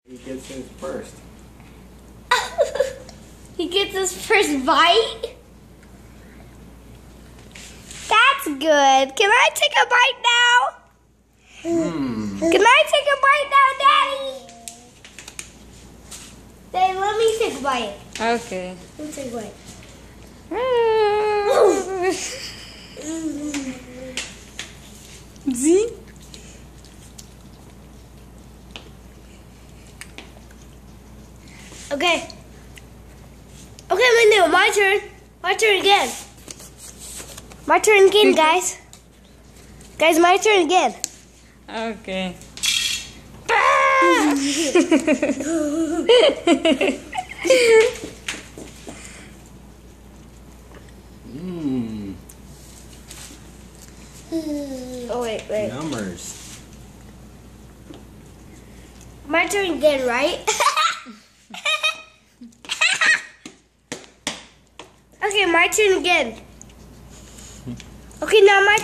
He gets his first. He gets his first bite? That's good. Can I take a bite now? Can I take a bite now, Daddy? Daddy, let me take a bite. Okay. Let me take a bite. See? Okay. Okay, Linda, my turn. My turn again. My turn again, guys. Guys, my turn again. Okay. Oh, wait. Numbers. My turn again, right? Okay, my turn again. Okay, now my